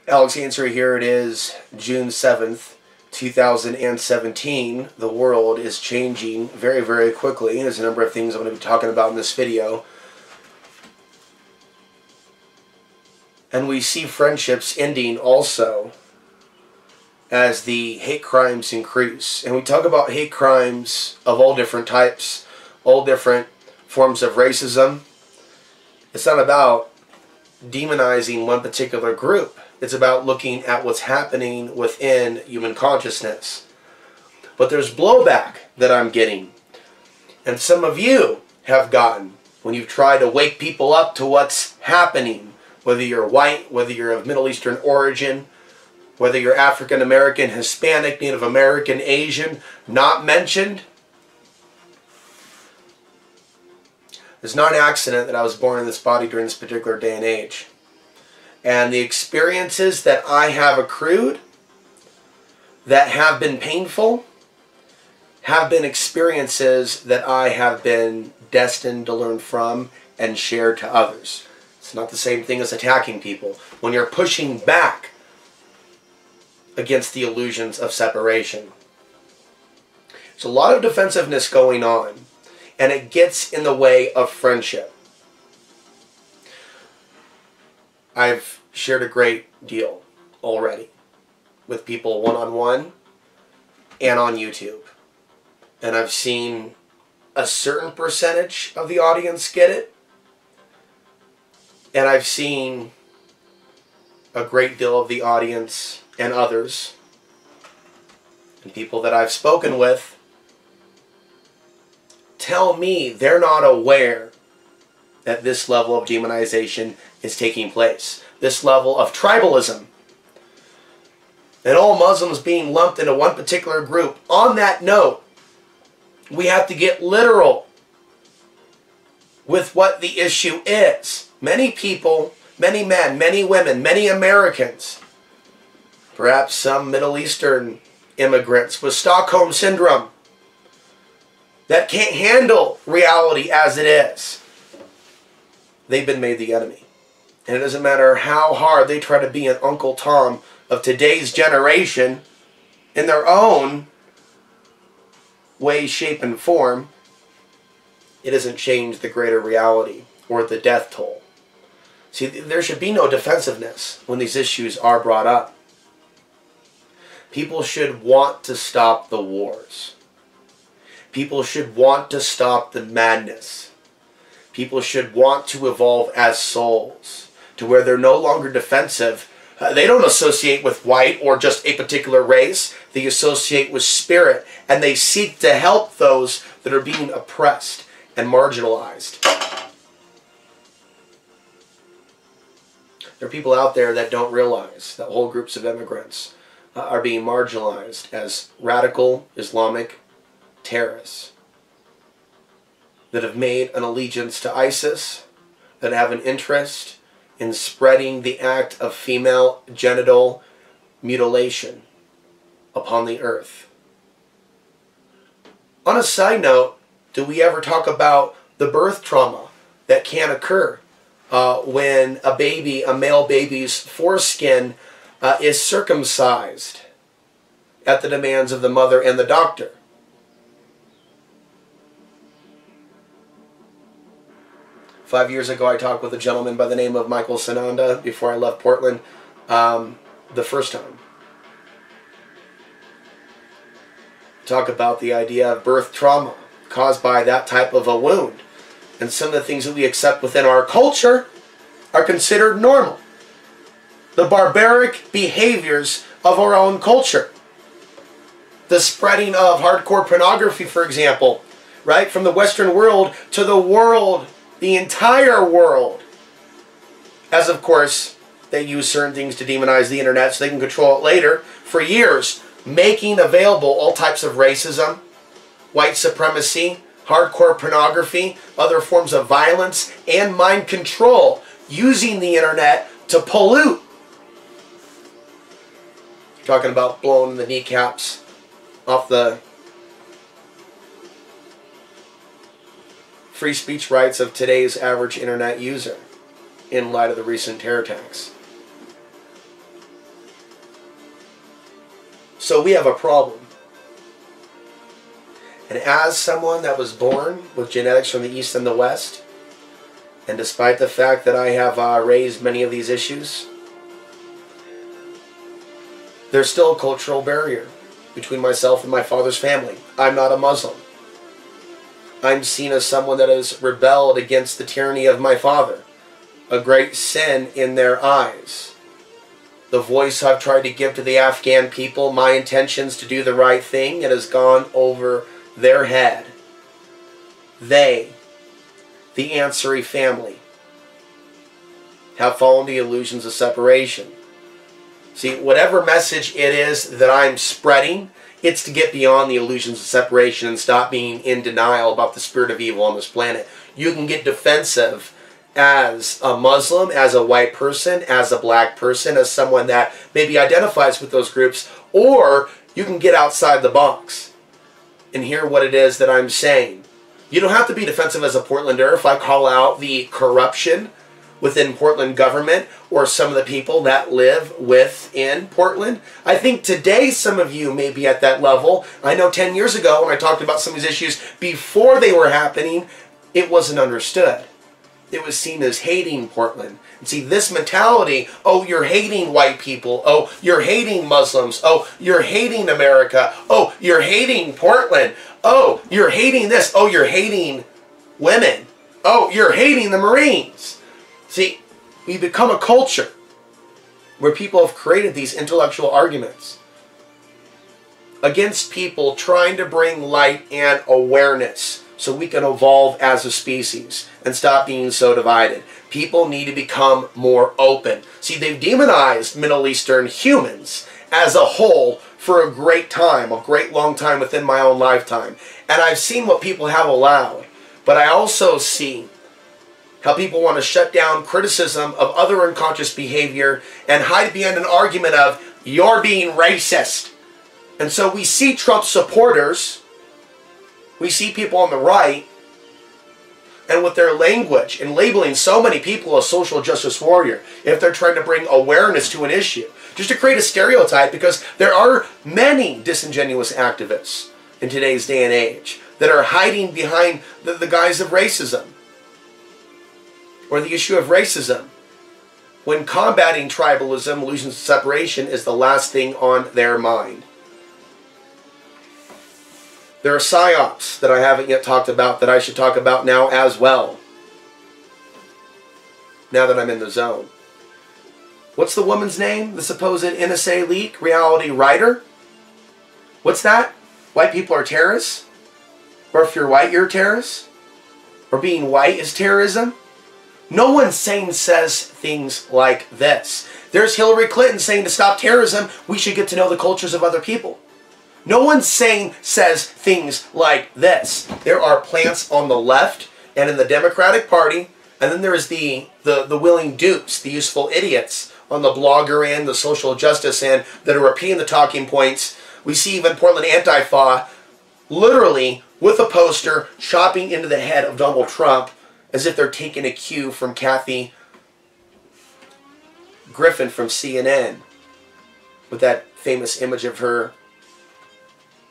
Alex Answer here. It is June 7th, 2017. The world is changing very, very quickly. There's a number of things I'm going to be talking about in this video. And we see friendships ending also as the hate crimes increase. And we talk about hate crimes of all different types, all different forms of racism. It's not about demonizing one particular group. It's about looking at what's happening within human consciousness. But there's blowback that I'm getting. And some of you have gotten when you've tried to wake people up to what's happening. Whether you're white, whether you're of Middle Eastern origin, whether you're African American, Hispanic, Native American, Asian, not mentioned. It's not an accident that I was born in this body during this particular day and age. And the experiences that I have accrued that have been painful have been experiences that I have been destined to learn from and share to others. It's not the same thing as attacking people. When you're pushing back against the illusions of separation. There's a lot of defensiveness going on, and it gets in the way of friendship. I've shared a great deal already with people one-on-one and on YouTube. And I've seen a certain percentage of the audience get it. And I've seen a great deal of the audience and others and people that I've spoken with tell me they're not aware that this level of demonization is taking place. This level of tribalism. And all Muslims being lumped into one particular group. On that note, we have to get literal with what the issue is. Many people, many men, many women, many Americans, perhaps some Middle Eastern immigrants with Stockholm Syndrome that can't handle reality as it is. They've been made the enemy. And it doesn't matter how hard they try to be an Uncle Tom of today's generation in their own way, shape, and form, it doesn't change the greater reality or the death toll. See, there should be no defensiveness when these issues are brought up. People should want to stop the wars. People should want to stop the madness. People should want to evolve as souls to where they're no longer defensive. They don't associate with white or just a particular race. They associate with spirit, and they seek to help those that are being oppressed and marginalized. There are people out there that don't realize that whole groups of immigrants are being marginalized as radical Islamic terrorists that have made an allegiance to ISIS, that have an interest in spreading the act of female genital mutilation upon the earth. On a side note, do we ever talk about the birth trauma that can occur when a baby, a male baby's foreskin is circumcised at the demands of the mother and the doctor? Five years ago, I talked with a gentleman by the name of Michael Sananda before I left Portland the first time. Talk about the idea of birth trauma caused by that type of a wound. And some of the things that we accept within our culture are considered normal. The barbaric behaviors of our own culture. The spreading of hardcore pornography, for example, right? From the Western world to the world, the entire world. As of course, they use certain things to demonize the internet so they can control it later. For years, making available all types of racism, white supremacy, hardcore pornography, other forms of violence, and mind control, using the internet to pollute. Talking about blowing the kneecaps off the free speech rights of today's average internet user in light of the recent terror attacks. So we have a problem. And as someone that was born with genetics from the East and the West, and despite the fact that I have raised many of these issues, there's still a cultural barrier between myself and my father's family. I'm not a Muslim. I'm seen as someone that has rebelled against the tyranny of my father. A great sin in their eyes. The voice I've tried to give to the Afghan people, my intentions to do the right thing, it has gone over their head. They, the Ansari family, have fallen to the illusions of separation. See, whatever message it is that I'm spreading, it's to get beyond the illusions of separation and stop being in denial about the spirit of evil on this planet. You can get defensive as a Muslim, as a white person, as a black person, as someone that maybe identifies with those groups, or you can get outside the box and hear what it is that I'm saying. You don't have to be defensive as a Portlander if I call out the corruption within Portland government or some of the people that live within Portland. I think today some of you may be at that level. I know 10 years ago when I talked about some of these issues before they were happening, it wasn't understood. It was seen as hating Portland. And see, this mentality, oh, you're hating white people. Oh, you're hating Muslims. Oh, you're hating America. Oh, you're hating Portland. Oh, you're hating this. Oh, you're hating women. Oh, you're hating the Marines. See, we become a culture where people have created these intellectual arguments against people trying to bring light and awareness so we can evolve as a species and stop being so divided. People need to become more open. See, they've demonized Middle Eastern humans as a whole for a great time, a great long time within my own lifetime. And I've seen what people have allowed. But I also see how people want to shut down criticism of other unconscious behavior and hide behind an argument of, you're being racist. And so we see Trump supporters, we see people on the right, and with their language and labeling so many people a social justice warrior, if they're trying to bring awareness to an issue, just to create a stereotype, because there are many disingenuous activists in today's day and age that are hiding behind the guise of racism or the issue of racism, when combating tribalism, illusions of separation is the last thing on their mind. There are psyops that I haven't yet talked about that I should talk about now as well, now that I'm in the zone. What's the woman's name? The supposed NSA leak reality writer? What's that? White people are terrorists? Or if you're white, you're a terrorist? Or being white is terrorism? No one says things like this. There's Hillary Clinton saying to stop terrorism, we should get to know the cultures of other people. No one says things like this. There are plants on the left and in the Democratic Party, and then there's the willing dupes, the useful idiots on the blogger end, the social justice end, that are repeating the talking points. We see even Portland Antifa literally with a poster chopping into the head of Donald Trump as if they're taking a cue from Kathy Griffin from CNN with that famous image of her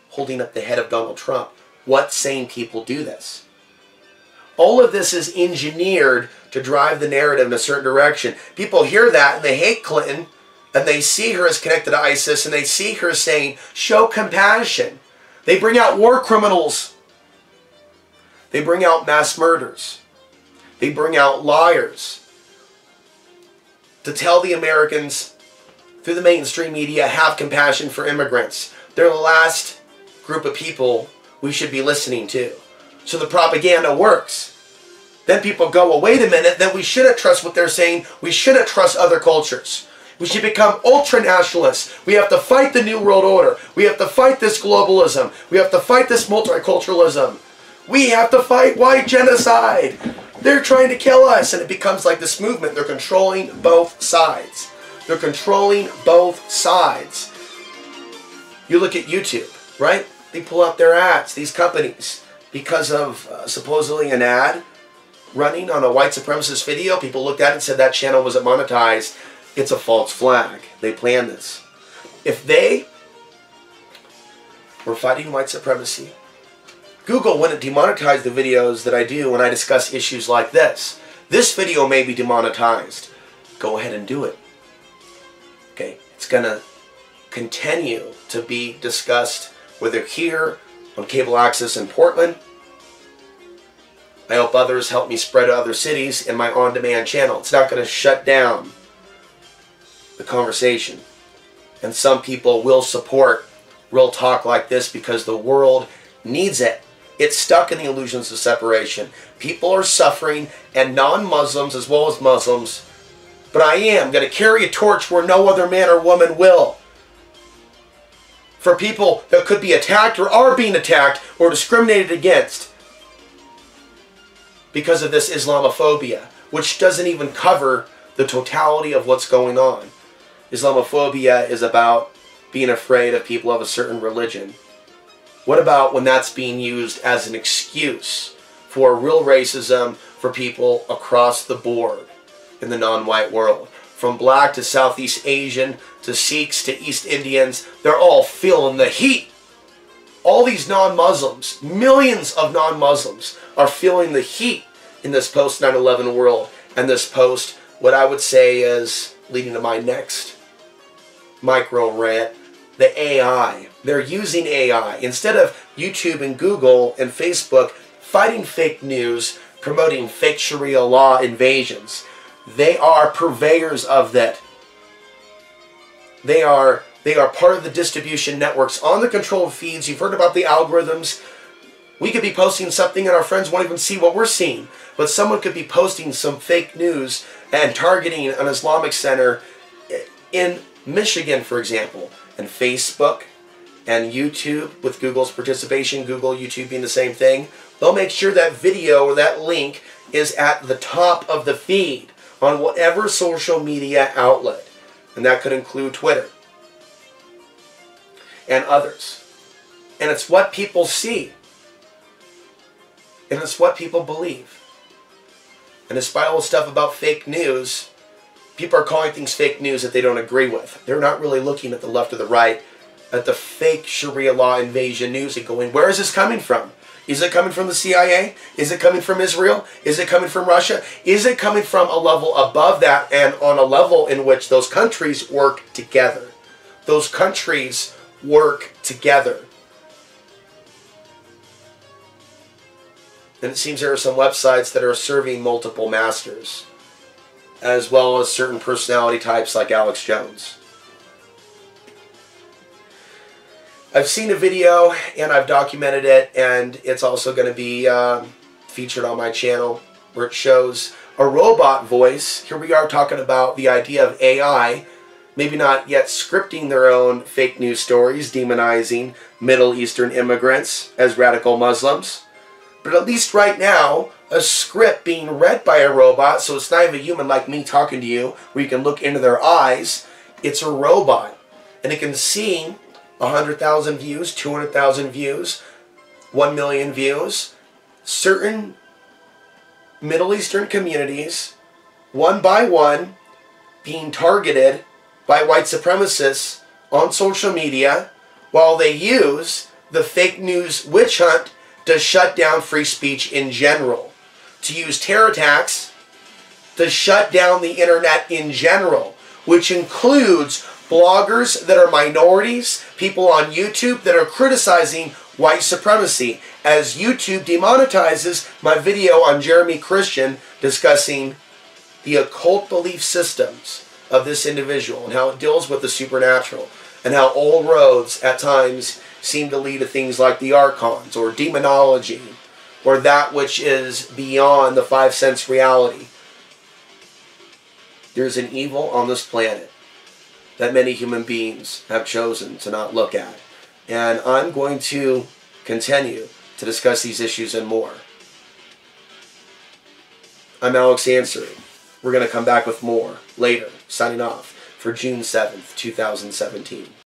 holding up the head of Donald Trump. What sane people do this? All of this is engineered to drive the narrative in a certain direction. People hear that and they hate Clinton, and they see her as connected to ISIS, and they see her saying, show compassion. They bring out war criminals. They bring out mass murders. They bring out liars to tell the Americans through the mainstream media, have compassion for immigrants. They're the last group of people we should be listening to. So the propaganda works. Then people go, well, wait a minute, then we shouldn't trust what they're saying. We shouldn't trust other cultures. We should become ultra-nationalists. We have to fight the New World Order. We have to fight this globalism. We have to fight this multiculturalism. We have to fight white genocide. They're trying to kill us. And it becomes like this movement. They're controlling both sides. They're controlling both sides. You look at YouTube, right? They pull out their ads, these companies, because of supposedly an ad running on a white supremacist video. People looked at it and said that channel wasn't monetized. It's a false flag. They planned this. If they We're fighting white supremacy. Google wouldn't demonetize the videos that I do when I discuss issues like this. This video may be demonetized. Go ahead and do it. Okay, it's going to continue to be discussed whether here on cable access in Portland. I hope others help me spread to other cities in my on-demand channel. It's not going to shut down the conversation. And some people will support real talk like this because the world needs it. It's stuck in the illusions of separation. People are suffering, and non-Muslims as well as Muslims. But I am going to carry a torch where no other man or woman will. For people that could be attacked or are being attacked or discriminated against because of this Islamophobia, which doesn't even cover the totality of what's going on. Islamophobia is about being afraid of people of a certain religion. What about when that's being used as an excuse for real racism for people across the board in the non-white world? From black to Southeast Asian to Sikhs to East Indians, they're all feeling the heat. All these non-Muslims, millions of non-Muslims, are feeling the heat in this post 9/11 world, and this post, what I would say is leading to my next micro rant, the AI. They're using AI. Instead of YouTube and Google and Facebook fighting fake news, promoting fake Sharia law invasions, they are purveyors of that. They are part of the distribution networks on the controlled feeds. You've heard about the algorithms. We could be posting something and our friends won't even see what we're seeing. But someone could be posting some fake news and targeting an Islamic center in Michigan, for example. And Facebook and YouTube, with Google's participation, Google, YouTube being the same thing, they'll make sure that video or that link is at the top of the feed on whatever social media outlet. And that could include Twitter and others. And it's what people see. And it's what people believe. And despite all the stuff about fake news, people are calling things fake news that they don't agree with. They're not really looking at the left or the right, at the fake Sharia law invasion news and going, where is this coming from? Is it coming from the CIA? Is it coming from Israel? Is it coming from Russia? Is it coming from a level above that and on a level in which those countries work together? Those countries work together. And it seems there are some websites that are serving multiple masters, as well as certain personality types like Alex Jones. I've seen a video and I've documented it, and it's also going to be featured on my channel, where it shows a robot voice. Here we are talking about the idea of AI, maybe not yet scripting their own fake news stories, demonizing Middle Eastern immigrants as radical Muslims. But at least right now, a script being read by a robot, so it's not even a human like me talking to you, where you can look into their eyes. It's a robot. And it can see 100,000 views, 200,000 views, 1 million views. Certain Middle Eastern communities, one by one, being targeted by white supremacists on social media while they use the fake news witch hunt to shut down free speech in general, to use terror attacks to shut down the internet in general, which includes bloggers that are minorities, people on YouTube that are criticizing white supremacy, as YouTube demonetizes my video on Jeremy Christian discussing the occult belief systems of this individual and how it deals with the supernatural, and how all roads at times seem to lead to things like the archons or demonology or that which is beyond the five sense reality. There's an evil on this planet that many human beings have chosen to not look at. And I'm going to continue to discuss these issues and more. I'm Alex answering. We're going to come back with more later. Signing off for June 7th, 2017.